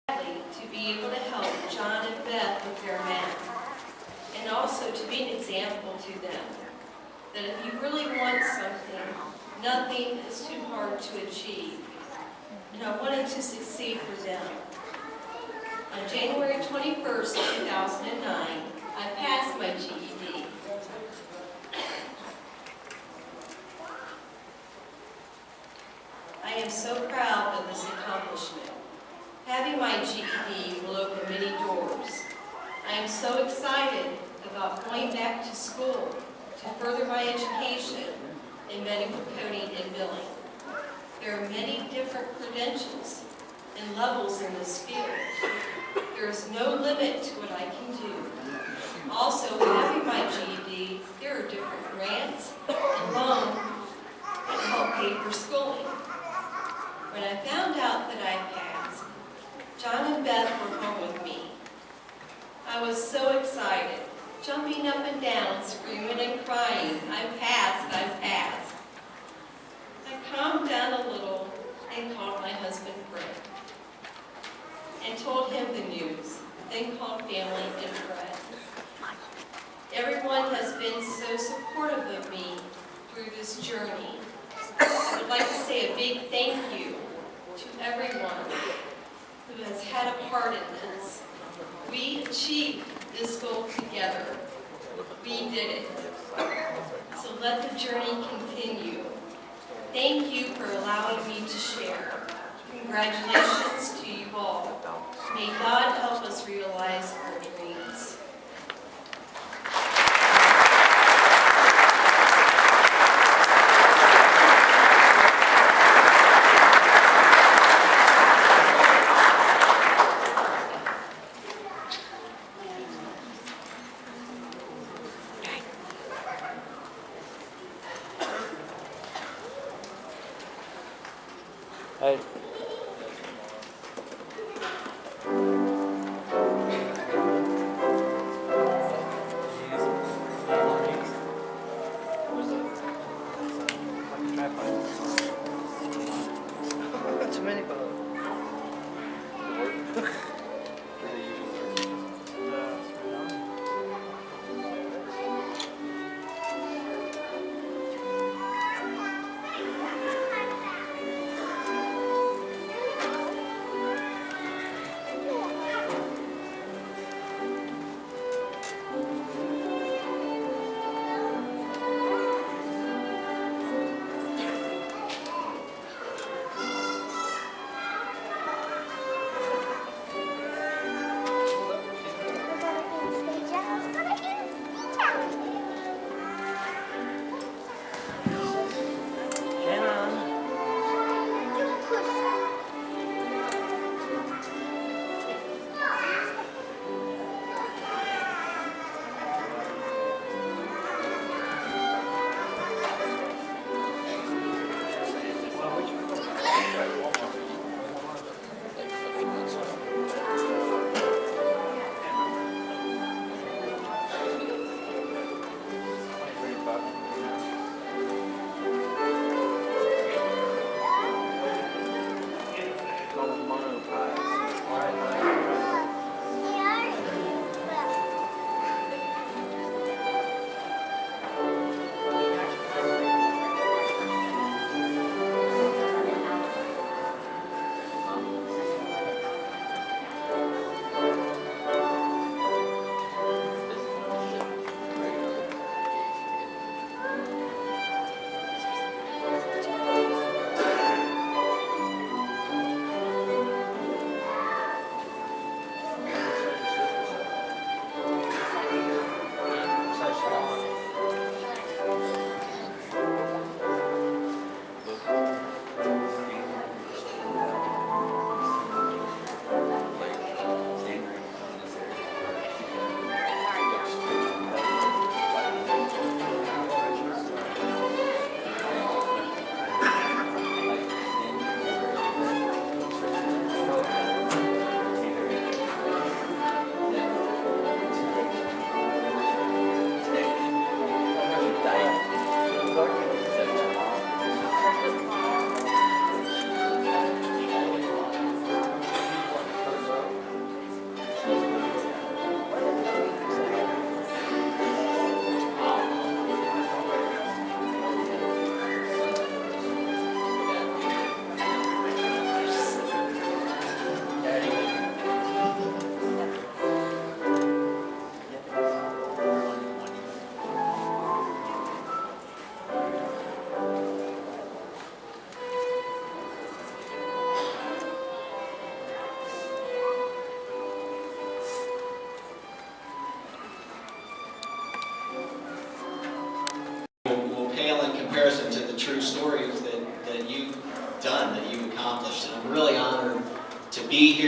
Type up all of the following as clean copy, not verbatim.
to be able to help John and Beth with their math, and also to be an example to them that if you really want something, nothing is too hard to achieve. And I wanted to succeed for them. On January 21st, 2009, I passed my GED. I am so proud of this accomplishment. Having my GED will open many doors. I am so excited about going back to school to further my education in medical coding and billing. There are many different credentials and levels in this field. There is no limit to what I can do. Also, having my GED, there are different grants and loans that help pay for schooling. When I found out that I passed, John and Beth were home with me. I was so excited, jumping up and down, screaming and crying. I passed, I passed. I calmed down a little and called my husband Fred and told him the news, then called family and friends. Everyone has been so supportive of me through this journey. I would like to say a big thank you to everyone who has had a part in this. We achieved this goal together. We did it. So let the journey continue. Thank you for allowing me to share. Congratulations to you all. May God help us realize our dreams. Hey.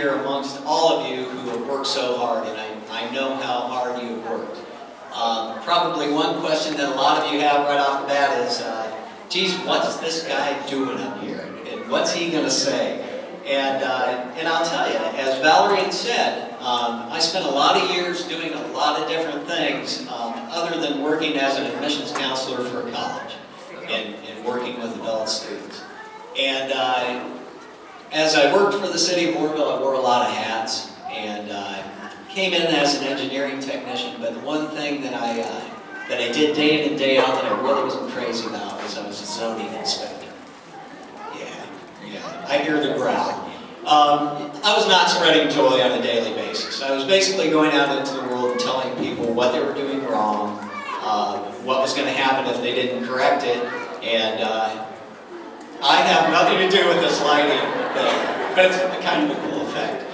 here amongst all of you who have worked so hard, and I know how hard you have worked. Probably one question that a lot of you have right off the bat is, geez, what's this guy doing up here? And what's he going to say? And I'll tell you, as Valerie said, I spent a lot of years doing a lot of different things other than working as an admissions counselor for a college and working with adult students. And as I worked for the city of Warville, I wore a lot of hats and came in as an engineering technician. But the one thing that I did day in and day out that I really wasn't crazy about was I was a zoning inspector. Yeah, I hear the growl. I was not spreading joy on a daily basis. I was basically going out into the world and telling people what they were doing wrong, what was going to happen if they didn't correct it, and I have nothing to do with this lighting, but it's kind of a cool effect.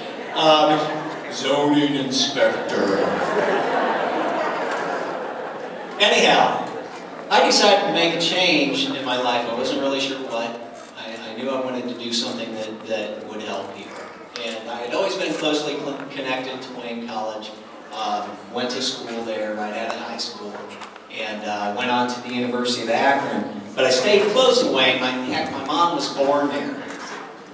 Zoning inspector. Anyhow, I decided to make a change in my life. I wasn't really sure what. I knew I wanted to do something that would help people. And I had always been closely connected to Wayne College. Went to school there right out of high school. And went on to the University of Akron. But I stayed close to Wayne. Heck, my mom was born there.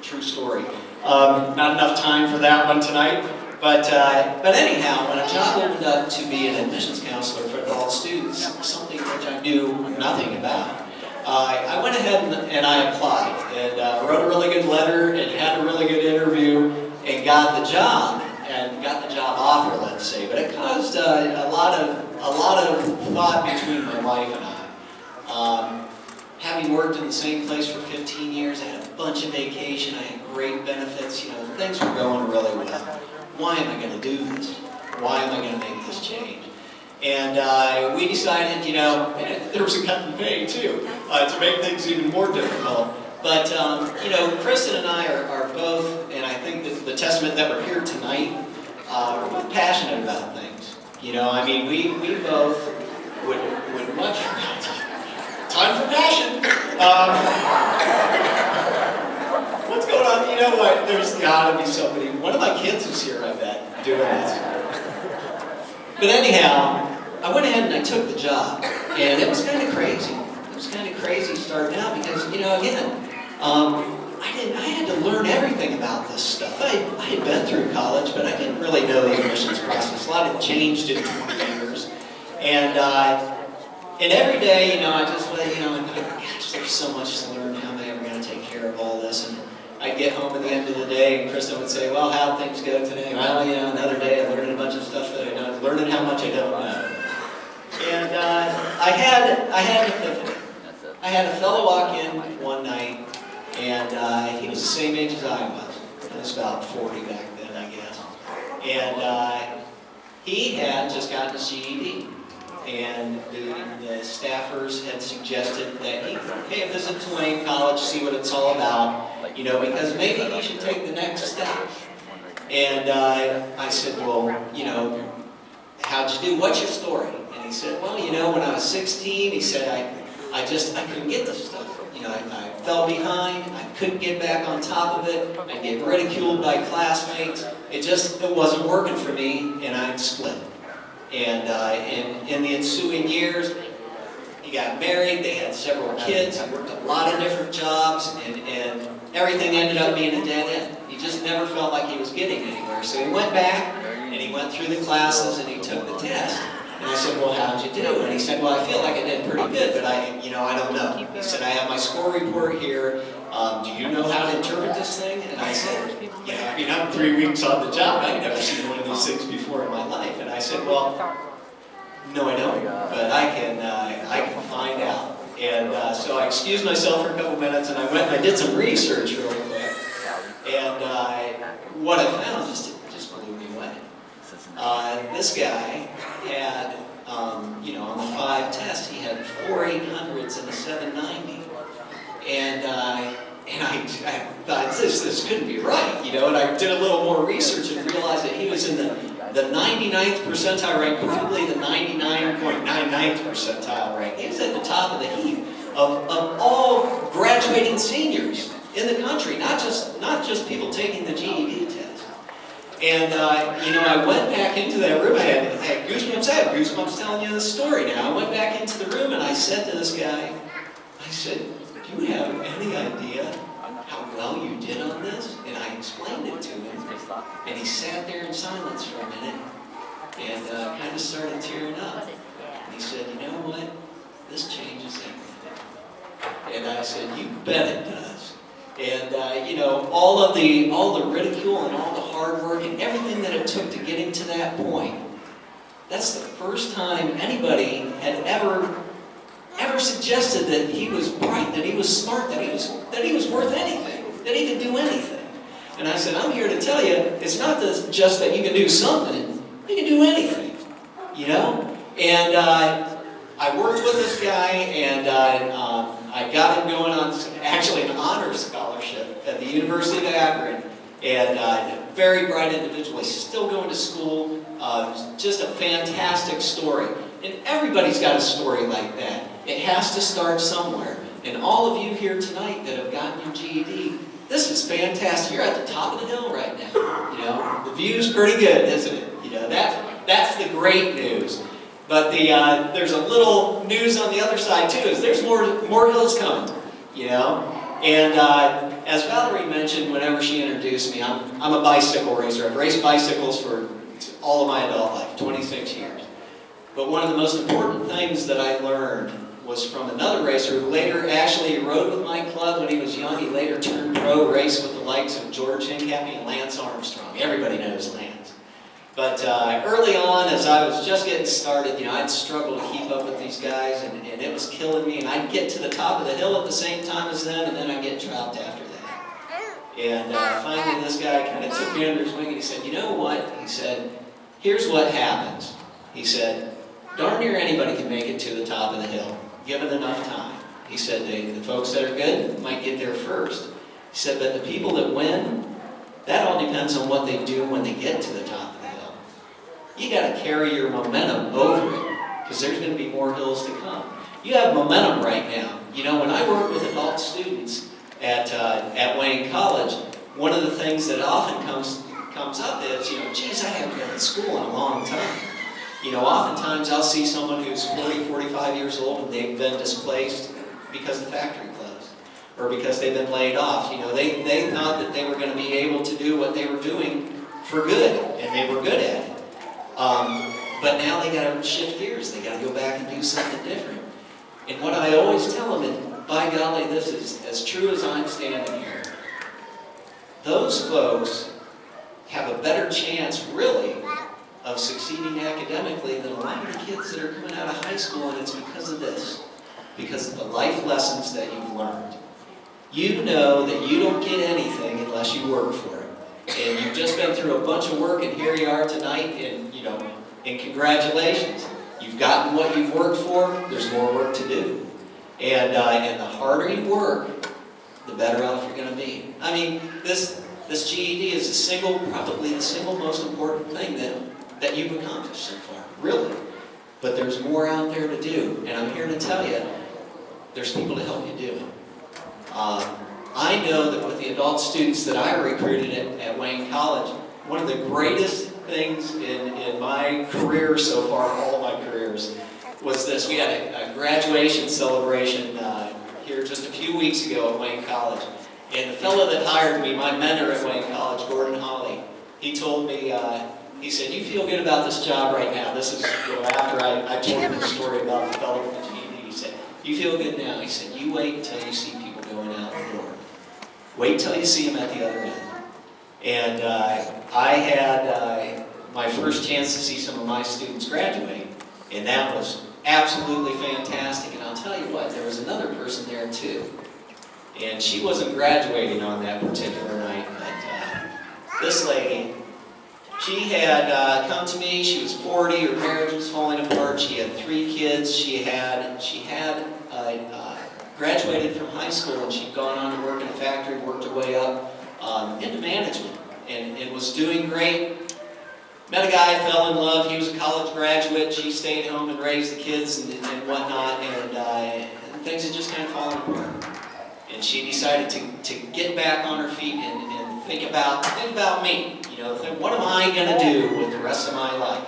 True story. Not enough time for that one tonight. But anyhow, when a job opened up to be an admissions counselor for adult students, something which I knew nothing about, I went ahead and I applied and wrote a really good letter and had a really good interview and got the job offer, let's say. But it caused a lot of thought between my wife and I. Having worked in the same place for 15 years, I had a bunch of vacation, I had great benefits, things were going really well. Why am I going to do this? Why am I going to make this change? And we decided, there was a cut in pay too, to make things even more difficult. But, Kristen and I are both, and I think that the testament that we're here tonight, we're both passionate about things. We both would much... Time for passion! What's going on? You know what? There's got to be somebody. One of my kids is here, I bet, doing this. But anyhow, I went ahead and I took the job, and it was kind of crazy. It was kind of crazy starting out because, again, I had to learn everything about this stuff. I had been through college, but I didn't really know the admissions process. A lot had changed in 20 years, and every day, I just thought, gosh, there's so much to learn. How am I ever going to take care of all this? And I'd get home at the end of the day, and Kristen would say, well, how'd things go today? Well, another day, I learned a bunch of stuff that I know, learning how much I don't know. And I had an epiphany. I had a fellow walk in one night, and he was the same age as I was. I was about 40 back then, I guess. And he had just gotten his GED. And the staffers had suggested that he pay a visit to Wayne College, see what it's all about, because maybe he should take the next step. And I said, well, how'd you do? What's your story? And he said, well, when I was 16, he said, I couldn't get this stuff. I fell behind, I couldn't get back on top of it, I'd get ridiculed by classmates, it wasn't working for me, and I'd split. And in the ensuing years, he got married, they had several kids, he worked a lot of different jobs, and everything ended up being a dead end. He just never felt like he was getting anywhere. So he went back, and he went through the classes, and he took the test. And I said, well, how'd you do? And he said, well, I feel like I did pretty good, but I don't know. He said, I have my score report here. Do you know how to interpret this thing? And I said, I'm 3 weeks on the job. I've never seen one of these things before in my life. And I said, well, no, I don't, but I can find out. And so I excused myself for a couple minutes, and I went and I did some research real quick. And what I found just blew me away. This guy had, on the 5 tests, he had 4 800s and a 790. And I thought, this couldn't be right, and I did a little more research and realized that he was in the 99th percentile rank, probably the 99.99th percentile rank. He was at the top of the heap of all graduating seniors in the country, not just people taking the GED test. And, I went back into that room. I had goosebumps. I have goosebumps telling you this story now. I went back into the room and I said to this guy, I said, do you have any idea how well you did on this? And I explained it to him. And he sat there in silence for a minute and kind of started tearing up. And he said, you know what? This changes everything. And I said, you bet it does. And, all the ridicule and all the hard work and everything that it took to get him to that point, that's the first time anybody had ever suggested that he was bright, that he was smart, that he was worth anything, that he could do anything. And I said, I'm here to tell you, it's not just that you can do something, you can do anything, And I worked with this guy, and I got him going on actually an honors scholarship at the University of Akron, and a very bright individual. He's still going to school. Just a fantastic story. And everybody's got a story like that. It has to start somewhere. And all of you here tonight that have gotten your GED, this is fantastic. You're at the top of the hill right now. The view's pretty good, isn't it? That's the great news. But there's a little news on the other side too, is there's more hills coming, And as Valerie mentioned whenever she introduced me, I'm a bicycle racer. I've raced bicycles for all of my adult life, 26 years. But one of the most important things that I learned was from another racer who later actually rode with my club when he was young. He later turned pro, raced with the likes of George Hincapie and Lance Armstrong. Everybody knows Lance. But early on, as I was just getting started, I'd struggle to keep up with these guys, and it was killing me. And I'd get to the top of the hill at the same time as them, and then I'd get dropped after that. And finally, this guy kind of took me under his wing, and he said, you know what? He said, here's what happens. He said, darn near anybody can make it to the top of the hill, given enough time. He said, the folks that are good might get there first. He said, but the people that win, that all depends on what they do when they get to the top of the hill. You got to carry your momentum over it, because there's going to be more hills to come. You have momentum right now. When I work with adult students at Wayne College, one of the things that often comes up is, geez, I haven't been in school in a long time. Oftentimes I'll see someone who's 40, 45 years old and they've been displaced because the factory closed or because they've been laid off. They thought that they were going to be able to do what they were doing for good, and they were good at it. But now they got to shift gears. They got to go back and do something different. And what I always tell them, and by golly, this is as true as I'm standing here, those folks have a better chance, really, of succeeding academically than a lot of the kids that are coming out of high school, and it's because of this. Because of the life lessons that you've learned. You know that you don't get anything unless you work for it. And you've just been through a bunch of work, and here you are tonight, and congratulations. You've gotten what you've worked for. There's more work to do. And the harder you work, the better off you're going to be. I mean, this GED is probably the single most important thing that you've accomplished so far, really. But there's more out there to do, and I'm here to tell you, there's people to help you do it. I know that with the adult students that I recruited at Wayne College, one of the greatest things in my career so far, all of my careers, was this. We had a graduation celebration here just a few weeks ago at Wayne College. And the fellow that hired me, my mentor at Wayne College, Gordon Hawley, he told me, he said, you feel good about this job right now. This is after I told him the story about the fellow with the GED. He said, you feel good now. He said, you wait until you see people going out the door. Wait till you see them at the other end. And I had my first chance to see some of my students graduate, and that was absolutely fantastic. And I'll tell you what, there was another person there too. And she wasn't graduating on that particular night, but this lady, she had come to me. She was 40. Her marriage was falling apart. She had 3 kids. She had graduated from high school, and she'd gone on to work in a factory, worked her way up into management, and was doing great. Met a guy, fell in love. He was a college graduate. She stayed home and raised the kids and whatnot, and things had just kind of fallen apart. And she decided to get back on her feet and think about me. What am I I going to do with the rest of my life?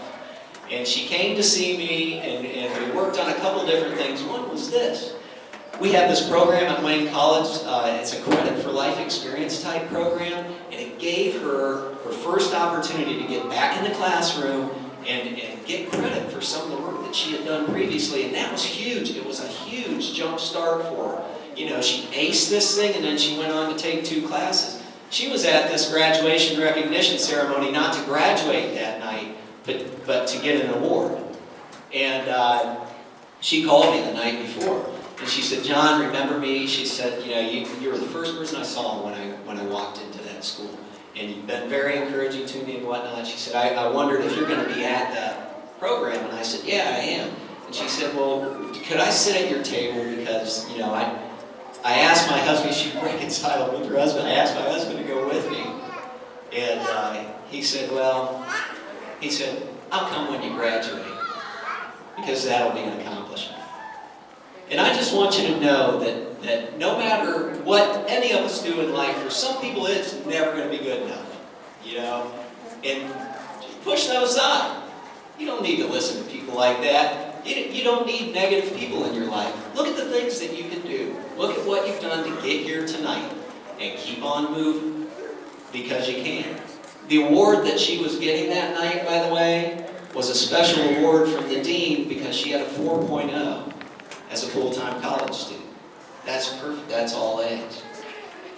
And she came to see me, and we worked on a couple different things. One was this. We have this program at Wayne College. It's a credit for life experience type program, and it gave her her first opportunity to get back in the classroom and get credit for some of the work that she had done previously, and that was huge. It was a huge jump start for her. You know, she aced this thing, and then she went on to take 2 classes. She was at this graduation recognition ceremony not to graduate that night, but to get an award. And she called me the night before, and she said, "John, remember me?" She said, "You know, you were the first person I saw when I walked into that school, and you've been very encouraging to me and whatnot." She said, I wondered if you're going to be at that program." And I said, "Yeah, I am." And she said, "Well, could I sit at your table? Because, you know, I asked my husband," she reconciled with her husband, "I asked my husband to go with me." And he said, "I'll come when you graduate, because that'll be an accomplishment." And I just want you to know that no matter what any of us do in life, for some people it's never going to be good enough, you know? And push those aside. You don't need to listen to people like that. You don't need negative people in your life. Look at the things that you can do. Look at what you've done to get here tonight, and keep on moving, because you can. The award that she was getting that night, by the way, was a special award from the dean because she had a 4.0 as a full-time college student. That's perfect. That's all A's.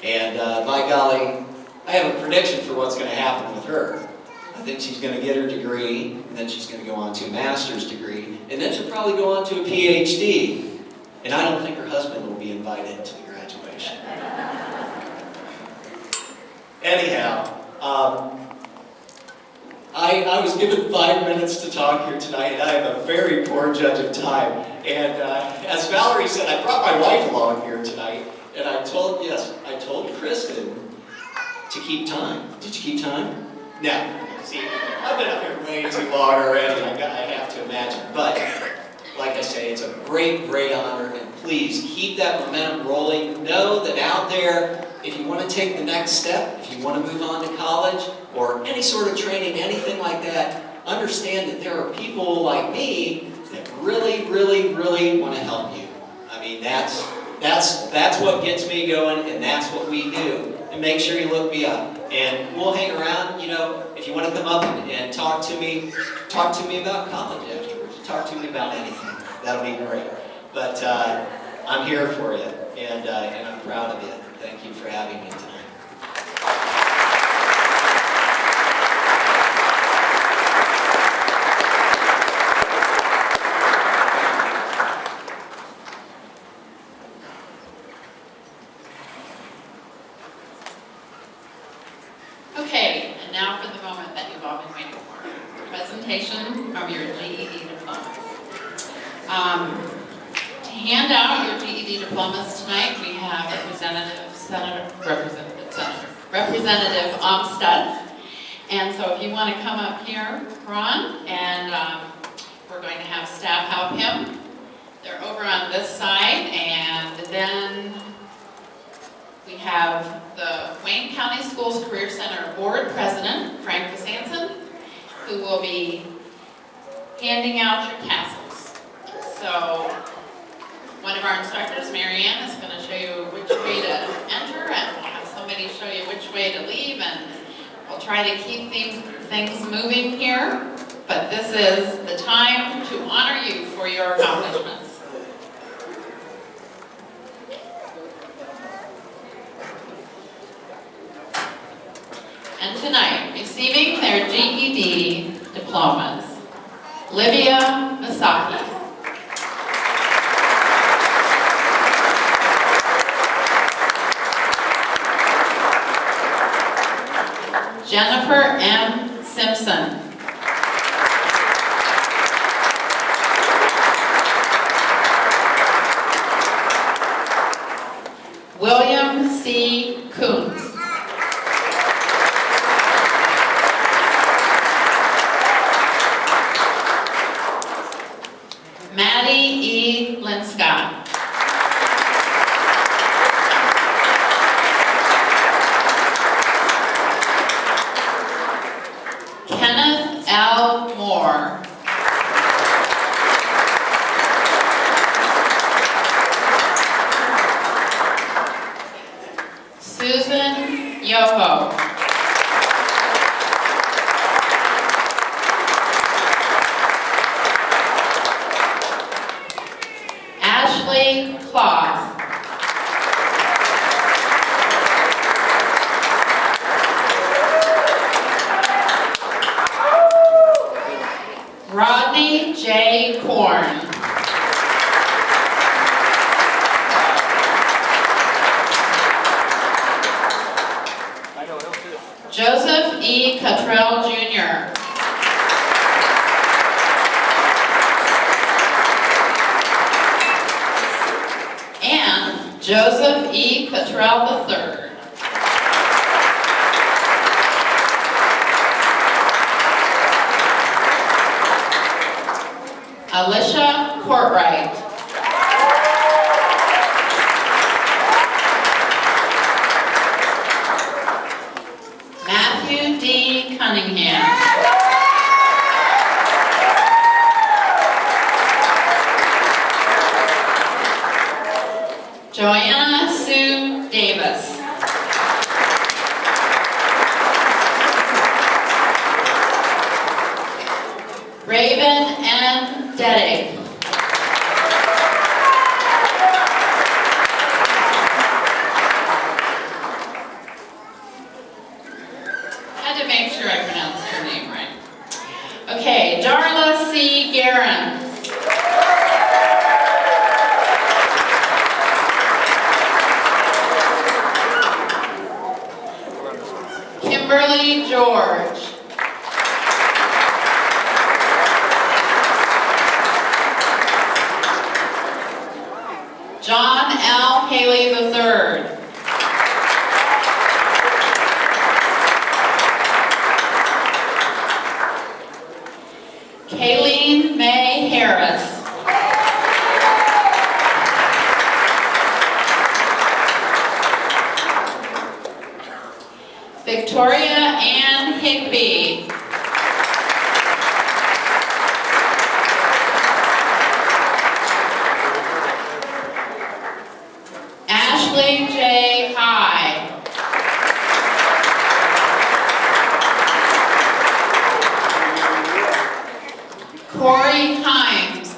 And by golly, I have a prediction for what's going to happen with her. I think she's going to get her degree, and then she's going to go on to a master's degree, and then she'll probably go on to a PhD. And I don't think her husband will be invited to the graduation. Anyhow, I was given 5 minutes to talk here tonight, and I am a very poor judge of time. And as Valerie said, I brought my wife along here tonight, and I told Kristen to keep time. Did you keep time? No. See, I've been up here way too long already, I have to imagine. But, like I say, it's a great, great honor, and please keep that momentum rolling. Know that out there, if you want to take the next step, if you want to move on to college, or any sort of training, anything like that, understand that there are people like me that really, really, really want to help you. I mean, that's what gets me going, and that's what we do. And make sure you look me up. And we'll hang around, you know, if you want to come up and talk to me about college afterwards. Talk to me about anything. That'll be great. But I'm here for you, and I'm proud of you. Thank you for having me tonight. Okay, and now for the moment that you've all been waiting for. Presentation of your GED diplomas. To hand out your GED diplomas tonight, we have Representative Amstutz. And so if you want to come up here, Ron, and we're going to have staff help him. They're over on this side, and then we have the Wayne County Schools Career Center Board President, Frank Sanson, who will be handing out your tassels. So one of our instructors, Marianne, is going to show you which way to enter, and we'll have somebody show you which way to leave, and we'll try to keep things moving here. But this is the time to honor you for your accomplishments. And tonight, receiving their GED diplomas, Livia Masaki. Jennifer M. Simpson. William C. Coons. Mattie E. Linscott. L. Moore. Susan Yoho. Ashley Kloss. Rodney J. Korn. Joseph E. Cottrell Jr. and Joseph E. Cottrell III. Alicia Courtright. Matthew D. Cunningham. Joanna Sue Davis. Raven N. Deddick. Had to make sure I pronounced her name right. Okay, Darla C. Guerin. Kimberly George. John L. Haley III. Kayleen May Harris. Victoria Ann Higby. Ashley J. High. Corey Himes.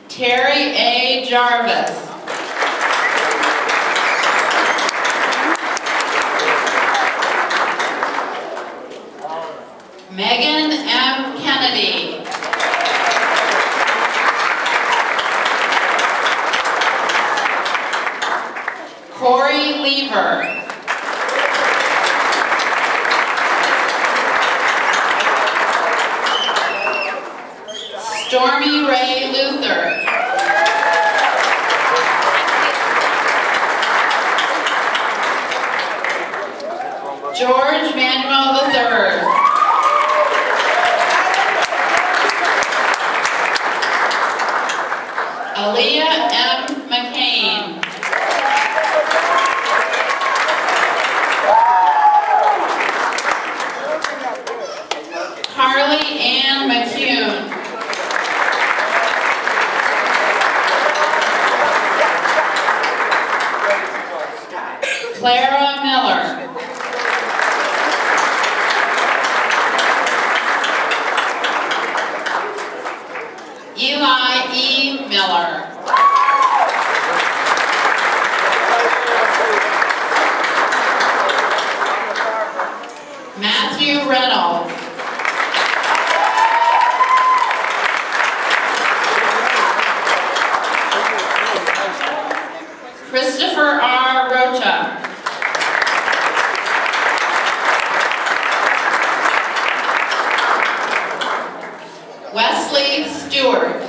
Terry A. Jarvis. Megan M. Kennedy. Corey Lever. Stormy Ray Luther. George Manuel III. Aaliyah M. McCain. Carly Ann McCune. Clara Miller. Eli E. Miller. Matthew Reynolds. Christopher R. Rocha. Wesley Stewart.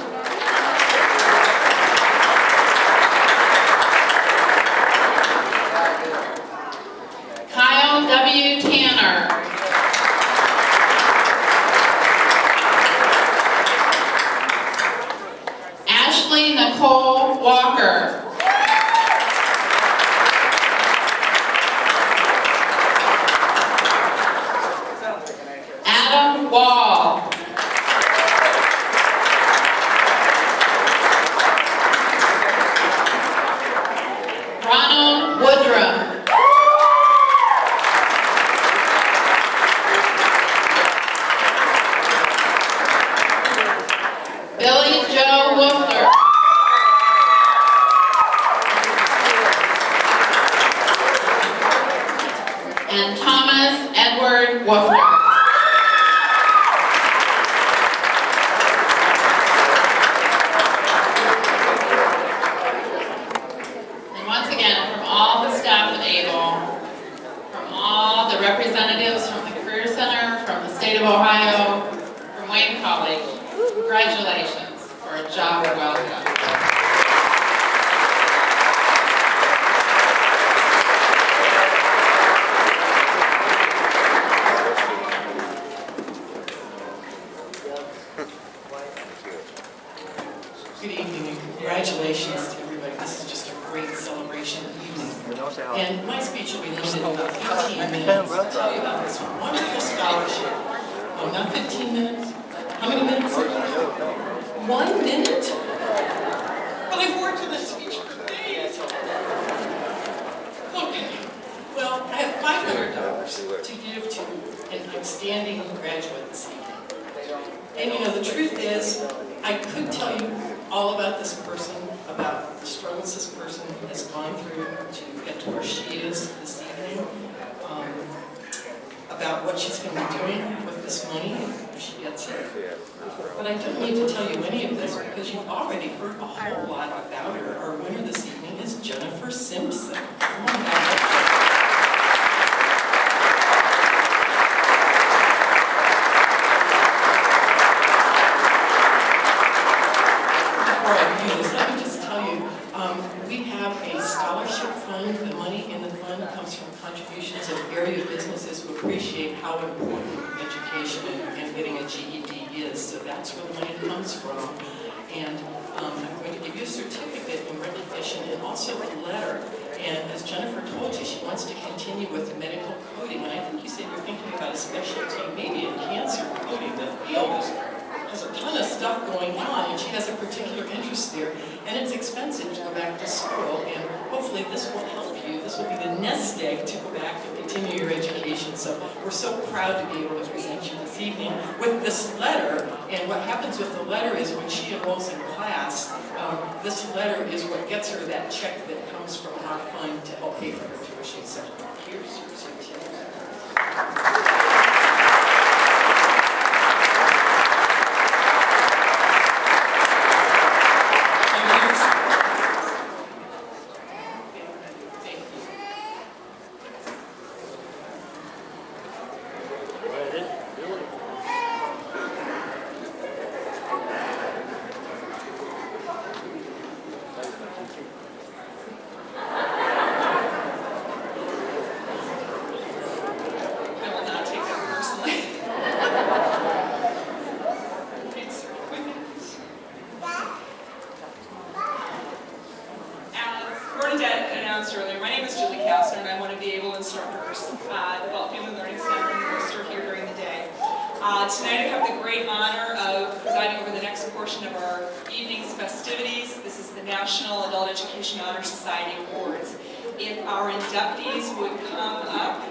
and Thomas Edward Wolfner. And once again, from all the staff at Able, from all the representatives from the Career Center, from the state of Ohio, from Wayne College, congratulations for a job well done. Good evening and congratulations to everybody. This is just a great celebration evening. And my speech will be limited to about 15 minutes. I'll tell you about this wonderful scholarship. Oh, not 15 minutes? How many minutes? 1 minute? Well, I've worked on this speech for days. Okay. Well, I have $500 to give to an outstanding graduate this evening. And you know, the truth is, I could tell you all about this person, about the struggles this person has gone through to get to where she is this evening, about what she's going to be doing with this money if she gets it. But I don't need to tell you any of this because you've already heard a whole lot about her. Our winner this evening is Jennifer Simpson. Come on back. Let me just tell you, we have a scholarship fund. The money in the fund comes from contributions of area businesses who appreciate how important education and getting a GED is. So that's where the money comes from. And I'm going to give you a certificate in recognition and also a letter. And as Jennifer told you, she wants to continue with medical coding. And I think you said you're thinking about a specialty, maybe in cancer coding. The field has a ton of stuff going on, and she has a particular interest there, and it's expensive to go back to school, and hopefully this will help you. This will be the nest egg to go back and continue your education. So we're so proud to be able to present you this evening with this letter, and what happens with the letter is when she enrolls in class, this letter is what gets her that check that comes from our fund to help pay for her tuition. So here's your certificate. Earlier. My name is Julie Kastner, and I'm one of the ABLE instructors at the Belt Family Learning Center in Worcester here during the day. Tonight I have the great honor of presiding over the next portion of our evening's festivities. This is the National Adult Education Honor Society Awards. If our inductees would come up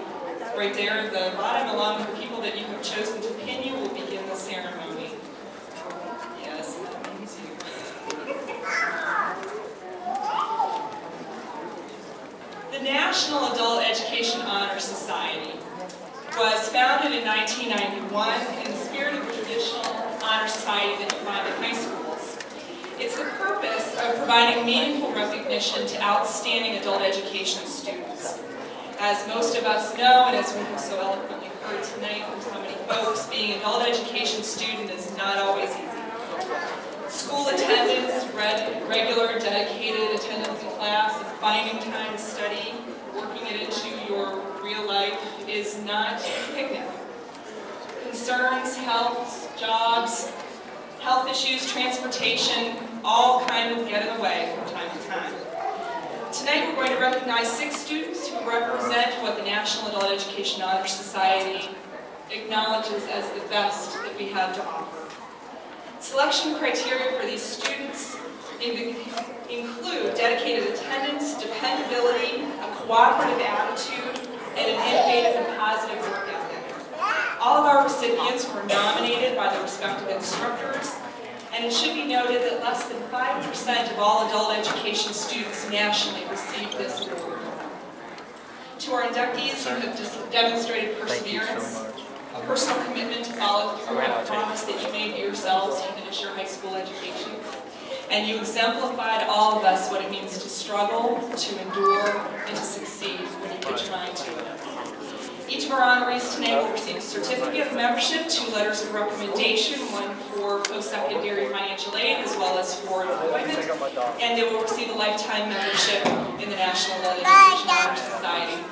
right there at the bottom, along with the people that you have chosen to pin you, we'll begin the ceremony. Yes, that means you. The National Adult Education Honor Society was founded in 1991 in the spirit of the traditional honor society that you find in high schools. It's the purpose of providing meaningful recognition to outstanding adult education students. As most of us know, and as we have so eloquently heard tonight from so many folks, being an adult education student is not always easy. School attendance, regular, dedicated attendance in class, and finding time to study, working it into your real life is not a picnic. Concerns, health, jobs, health issues, transportation, all kind of get in the way from time to time. Tonight we're going to recognize 6 students who represent what the National Adult Education Honor Society acknowledges as the best that we have to offer. Selection criteria for these students include dedicated attendance, dependability, a cooperative attitude, and an innovative and positive work ethic. All of our recipients were nominated by the respective instructors, and it should be noted that less than 5% of all adult education students nationally receive this award. To our inductees who have demonstrated perseverance, a personal commitment to follow through on a promise that you made to yourselves to finish your high school education. And you exemplified all of us what it means to struggle, to endure, and to succeed when you put your mind to it. Each of our honorees tonight will receive a certificate of membership, 2 letters of recommendation, one for post-secondary financial aid as well as for employment, and they will receive a lifetime membership in the National Adult Education Honor Society.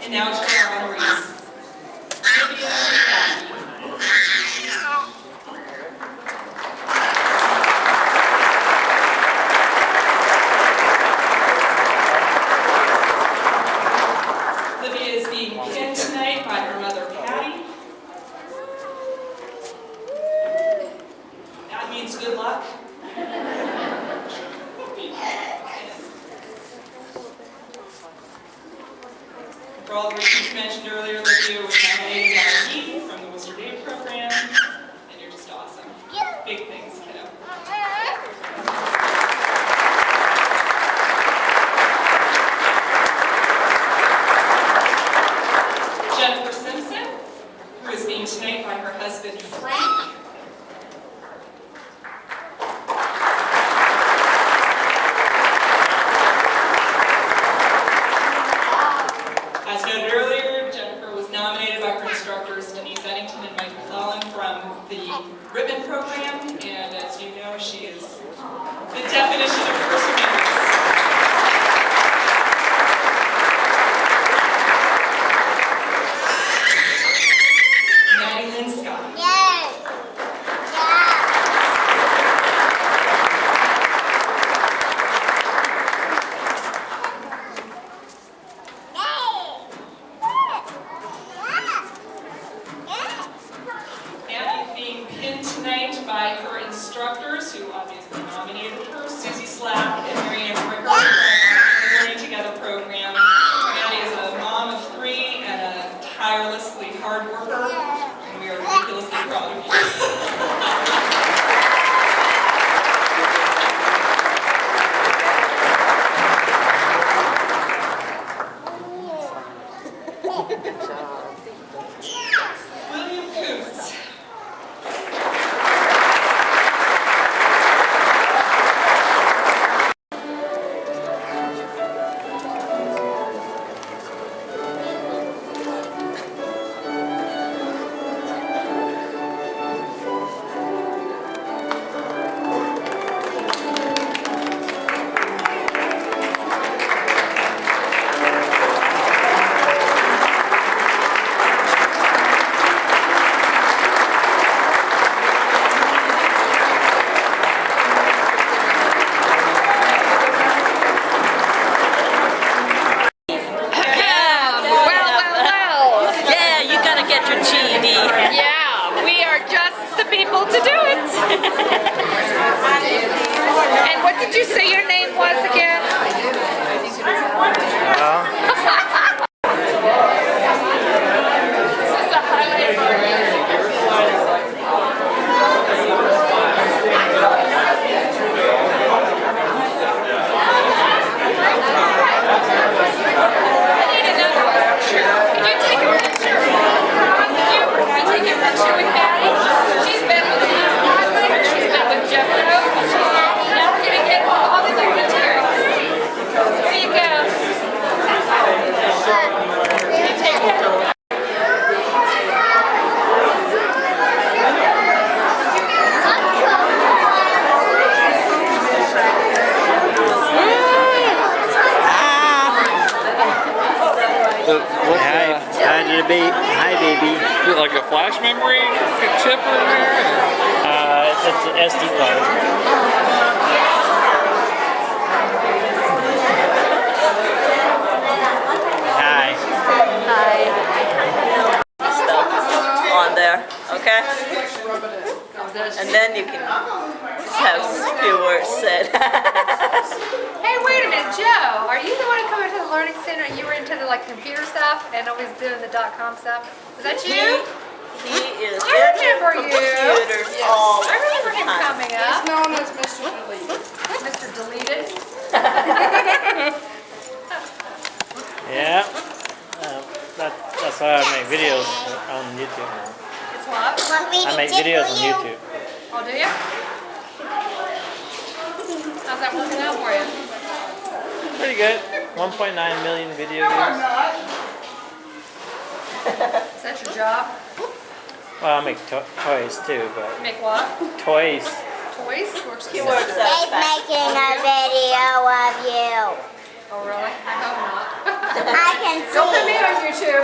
And now to our honorees. Olivia is being pinned tonight by her mother, Patty. That means good luck. For all the reasons mentioned earlier, Olivia was nominated by me from the Worcester Day program, and you're just awesome. Big things, kiddo. Jennifer Simpson, who is being tonight by her husband, Frank. As noted earlier, Jennifer was nominated by her instructors, Denise Eddington and Mike McClellan from the Ribbon program, and as you know, she is the definition of perseverance. Mattie Lynn Scott. Mattie is being pinned tonight by her instructors, who obviously nominated her, Susie Slack and Marianne Bricker from the Learning Together program. Mattie is a mom of 3 and a tirelessly hard worker, and we are ridiculously proud of you. William Coombs. Yeah, you gotta get your GED. Yeah, we are just the people to do it. And what did you say your name was again? This is the highlight of our I need another picture. Can you take a picture? Ron, can I take a picture with Mattie? She's been with Liz Broadway, she's been with Jeff Rose. Now we're gonna get all the dignitaries. Here you go. Can you take it? Hi, baby. Is it like a flash memory chip in there? It's an SD card. Hi. Stuff on there, okay? And then you can just have a few words said. Hey, wait a minute, Joe. Are you the one who came into the Learning Center and you were into the computer stuff and always doing the .com stuff? Was that you? He is I remember into you. computers all I remember the him time. coming up. Known as Mr. Deleted. Mr. Deleted. Yeah. videos on YouTube now. It's what? I make videos on YouTube. Oh, do you? How's that working out for you? Pretty good. 1.9 million video views. Is that your job? Well, I make toys too, but Make what? toys. Toys? Works He works He's making a video of you. Oh, really? I hope not. I can see. Don't put me on YouTube.